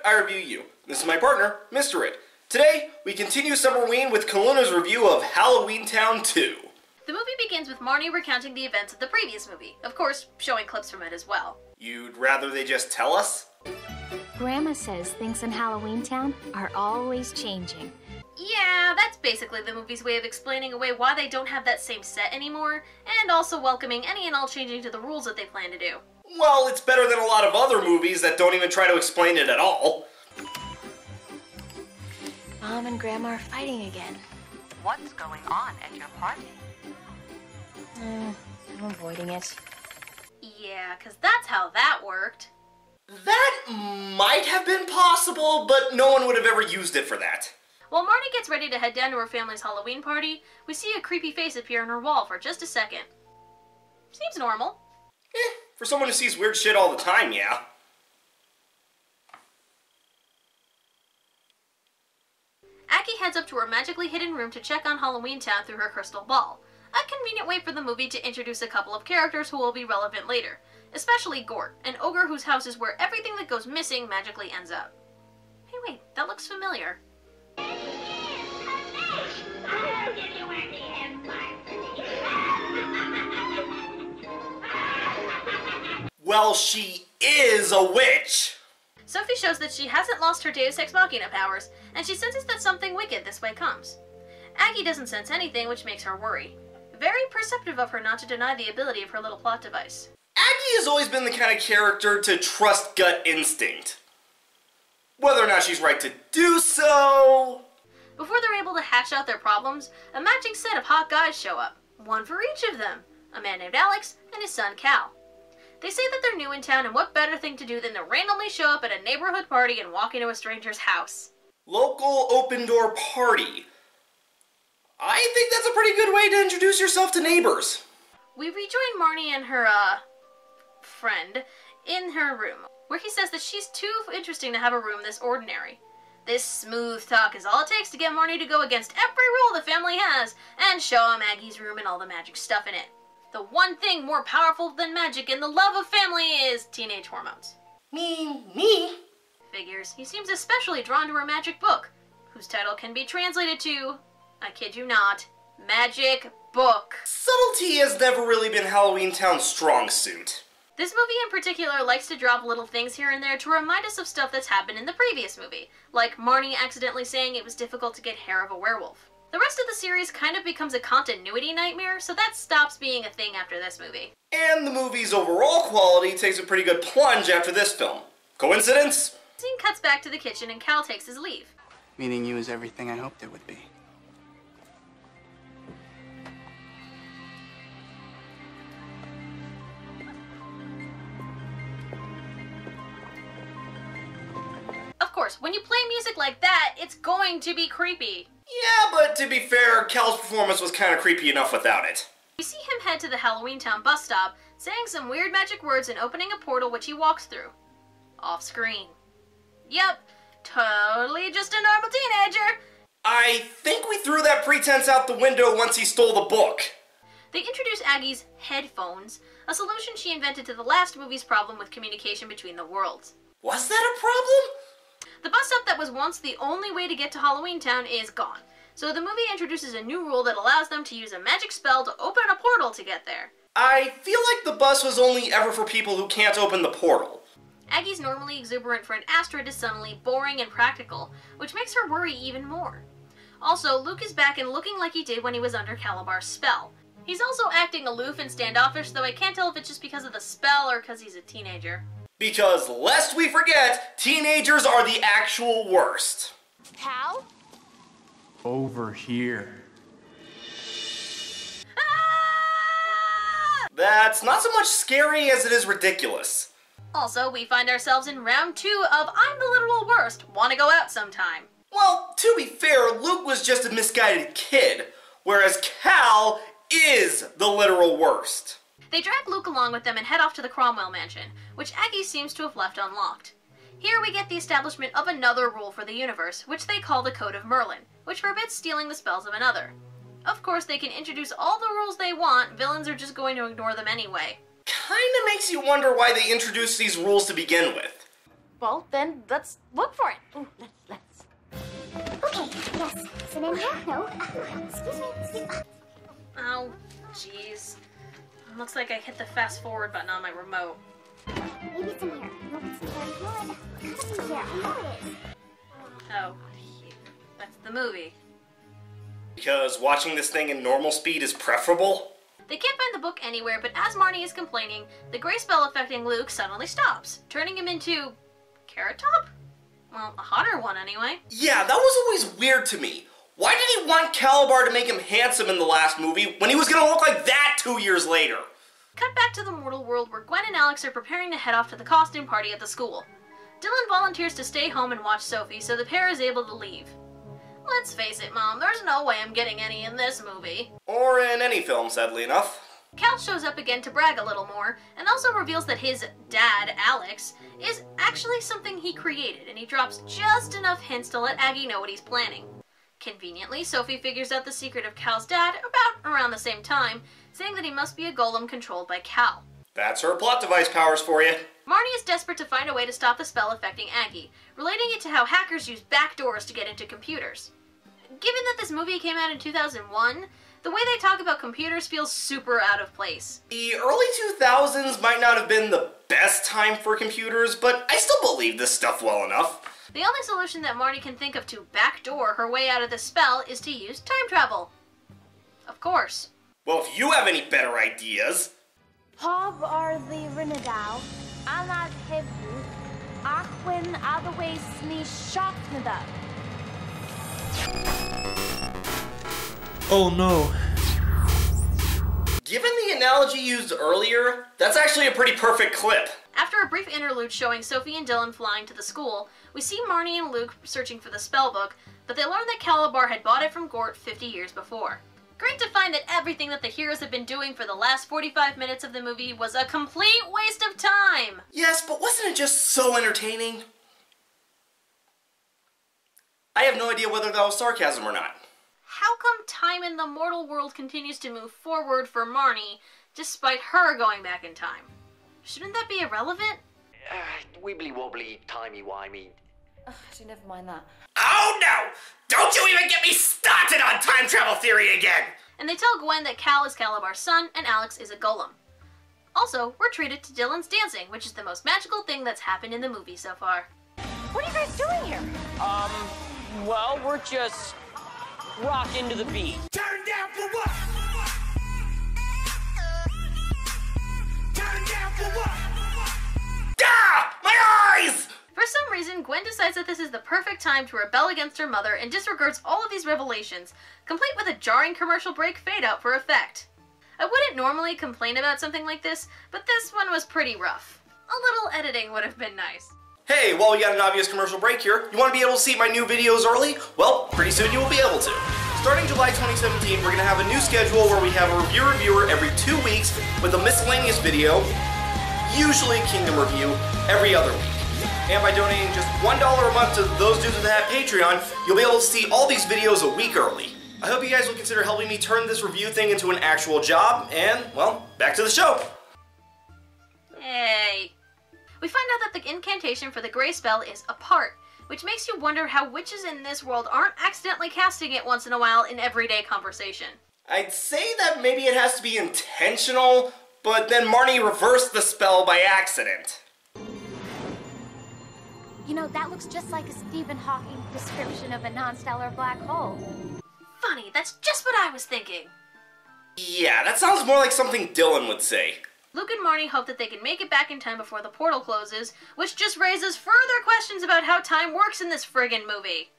I review you. This is my partner, Mr. It. Today, we continue Summerween with Calluna's review of Halloweentown 2. The movie begins with Marnie recounting the events of the previous movie, of course, showing clips from it as well. You'd rather they just tell us? Grandma says things in Halloweentown are always changing. Yeah, that's basically the movie's way of explaining away why they don't have that same set anymore, and also welcoming any and all changing to the rules that they plan to do. Well, it's better than a lot of other movies that don't even try to explain it at all. Mom and Grandma are fighting again. What's going on at your party? I'm avoiding it. Yeah, because that's how that worked. That might have been possible, but no one would have ever used it for that. While Marnie gets ready to head down to her family's Halloween party, we see a creepy face appear on her wall for just a second. Seems normal. For someone who sees weird shit all the time, yeah. Aki heads up to her magically hidden room to check on Halloweentown through her crystal ball. A convenient way for the movie to introduce a couple of characters who will be relevant later, especially Gort, an ogre whose house is where everything that goes missing magically ends up. Hey wait, that looks familiar. Well, she is a witch! Sophie shows that she hasn't lost her Deus Ex Machina powers, and she senses that something wicked this way comes. Aggie doesn't sense anything, which makes her worry. Very perceptive of her not to deny the ability of her little plot device. Aggie has always been the kind of character to trust gut instinct. Whether or not she's right to do so... Before they're able to hash out their problems, a matching set of hot guys show up. One for each of them. A man named Alex and his son Cal. They say that they're new in town, and what better thing to do than to randomly show up at a neighborhood party and walk into a stranger's house. Local open door party. I think that's a pretty good way to introduce yourself to neighbors. We rejoin Marnie and her, friend in her room, where he says that she's too interesting to have a room this ordinary. This smooth talk is all it takes to get Marnie to go against every rule the family has and show him Aggie's room and all the magic stuff in it. The one thing more powerful than magic and the love of family is teenage hormones. Me? Figures. He seems especially drawn to her magic book, whose title can be translated to, I kid you not, Magic Book. Subtlety has never really been Halloweentown's strong suit. This movie in particular likes to drop little things here and there to remind us of stuff that's happened in the previous movie, like Marnie accidentally saying it was difficult to get hair of a werewolf. The rest of the series kind of becomes a continuity nightmare, so that stops being a thing after this movie. And the movie's overall quality takes a pretty good plunge after this film. Coincidence? The scene cuts back to the kitchen and Cal takes his leave. Meeting you is everything I hoped it would be. Of course, when you play music like that, it's going to be creepy. Yeah, but to be fair, Cal's performance was kind of creepy enough without it. We see him head to the Halloweentown bus stop, saying some weird magic words and opening a portal which he walks through. Off screen. Yep, totally just a normal teenager. I think we threw that pretense out the window once he stole the book. They introduce Aggie's headphones, a solution she invented to the last movie's problem with communication between the worlds. Was that a problem? The bus stop that was once the only way to get to Halloweentown is gone, so the movie introduces a new rule that allows them to use a magic spell to open a portal to get there. I feel like the bus was only ever for people who can't open the portal. Aggie's normally exuberant friend Astrid is suddenly boring and practical, which makes her worry even more. Also, Luke is back and looking like he did when he was under Calabar's spell. He's also acting aloof and standoffish, though I can't tell if it's just because of the spell or because he's a teenager. Because, lest we forget, teenagers are the actual worst. Cal? Over here. Ah! That's not so much scary as it is ridiculous. Also, we find ourselves in round 2 of I'm the literal worst, wanna go out sometime. Well, to be fair, Luke was just a misguided kid, whereas Cal is the literal worst. They drag Luke along with them and head off to the Cromwell mansion, which Aggie seems to have left unlocked. Here we get the establishment of another rule for the universe, which they call the Code of Merlin, which forbids stealing the spells of another. Of course, they can introduce all the rules they want, villains are just going to ignore them anyway. Kinda makes you wonder why they introduced these rules to begin with. Well, then let's look for it. Ooh, let's. Okay, yes. Sit in here. No. Excuse me. Oh, jeez. Looks like I hit the fast forward button on my remote. Maybe it's in here. No, it's in here. No, it's in here. I know it is. Oh, that's the movie. Because watching this thing in normal speed is preferable? They can't find the book anywhere, but as Marnie is complaining, the gray spell affecting Luke suddenly stops, turning him into... Carrot Top? Well, a hotter one anyway. Yeah, that was always weird to me. Why did he want Calabar to make him handsome in the last movie when he was gonna look like that 2 years later? Cut back to the mortal world where Gwen and Alex are preparing to head off to the costume party at the school. Dylan volunteers to stay home and watch Sophie, so the pair is able to leave. Let's face it, Mom, there's no way I'm getting any in this movie. Or in any film, sadly enough. Cal shows up again to brag a little more, and also reveals that his dad, Alex, is actually something he created, and he drops just enough hints to let Aggie know what he's planning. Conveniently, Sophie figures out the secret of Cal's dad about around the same time, saying that he must be a golem controlled by Cal. That's her plot device powers for you. Marnie is desperate to find a way to stop the spell affecting Aggie, relating it to how hackers use backdoors to get into computers. Given that this movie came out in 2001, the way they talk about computers feels super out of place. The early 2000s might not have been the best time for computers, but I still believe this stuff well enough. The only solution that Marnie can think of to backdoor her way out of this spell is to use time travel. Of course. Well, if you have any better ideas... Hob are the Rinadal, Anad Hebru, Achwin Otherway Sni Shocknada. Oh no. Given the analogy used earlier, that's actually a pretty perfect clip. After a brief interlude showing Sophie and Dylan flying to the school, we see Marnie and Luke searching for the spellbook, but they learn that Calabar had bought it from Gort 50 years before. Great to find that everything that the heroes have been doing for the last 45 minutes of the movie was a complete waste of time! Yes, but wasn't it just so entertaining? I have no idea whether that was sarcasm or not. How come time in the mortal world continues to move forward for Marnie, despite her going back in time? Shouldn't that be irrelevant? Wibbly wobbly, timey wimey. Actually, never mind that. Oh no! Don't you even get me started on time travel theory again! And they tell Gwen that Cal is Calabar's son and Alex is a golem. Also, we're treated to Dylan's dancing, which is the most magical thing that's happened in the movie so far. What are you guys doing here? Well, we're just rocking to the beat. Turn down for what? Turn down for what? Ah! My eyes! For some reason, Gwen decides that this is the perfect time to rebel against her mother and disregards all of these revelations, complete with a jarring commercial break fade-out for effect. I wouldn't normally complain about something like this, but this one was pretty rough. A little editing would have been nice. Hey, while we got an obvious commercial break here, you want to be able to see my new videos early? Well, pretty soon you will be able to. Starting July 2017, we're going to have a new schedule where we have a reviewer every 2 weeks with a miscellaneous video, usually Kingdom Review, every other week. And by donating just $1 a month to those dudes that have Patreon, you'll be able to see all these videos a week early. I hope you guys will consider helping me turn this review thing into an actual job, and, well, back to the show. Hey. We find out that the incantation for the gray spell is apart, which makes you wonder how witches in this world aren't accidentally casting it once in a while in everyday conversation. I'd say that maybe it has to be intentional, but then Marnie reversed the spell by accident. You know, that looks just like a Stephen Hawking description of a non-stellar black hole. Funny, that's just what I was thinking. Yeah, that sounds more like something Dylan would say. Luke and Marnie hope that they can make it back in time before the portal closes, which just raises further questions about how time works in this friggin' movie.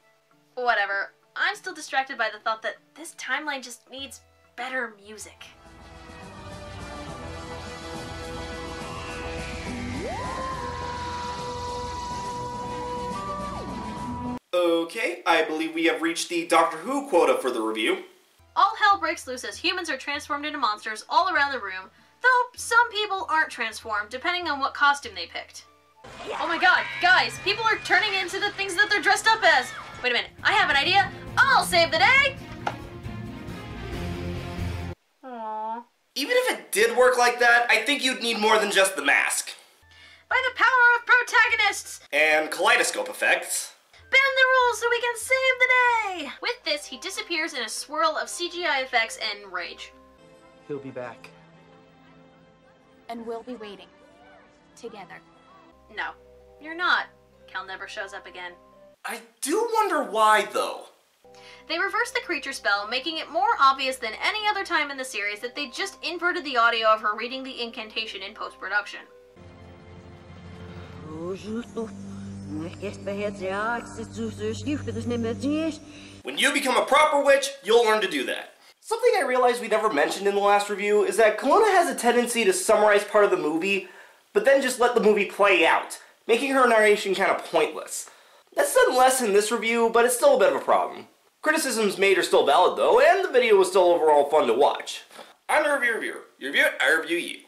Whatever, I'm still distracted by the thought that this timeline just needs better music. Okay, I believe we have reached the Doctor Who quota for the review. All hell breaks loose as humans are transformed into monsters all around the room, though some people aren't transformed, depending on what costume they picked. Oh my god, guys, people are turning into the things that they're dressed up as! Wait a minute, I have an idea! I'll save the day! Aww. Even if it did work like that, I think you'd need more than just the mask. By by the power of protagonists! And kaleidoscope effects. Bend the rules so we can save the day! With this, he disappears in a swirl of CGI effects and rage. He'll be back. And we'll be waiting. Together. No, you're not. Cal never shows up again. I do wonder why, though. They reversed the creature spell, making it more obvious than any other time in the series that they just inverted the audio of her reading the incantation in post-production. When you become a proper witch, you'll learn to do that. Something I realized we never mentioned in the last review is that Calluna has a tendency to summarize part of the movie, but then just let the movie play out, making her narration kind of pointless. That's done less in this review, but it's still a bit of a problem. Criticisms made are still valid though, and the video was still overall fun to watch. I'm the reviewer. You review it, I review you.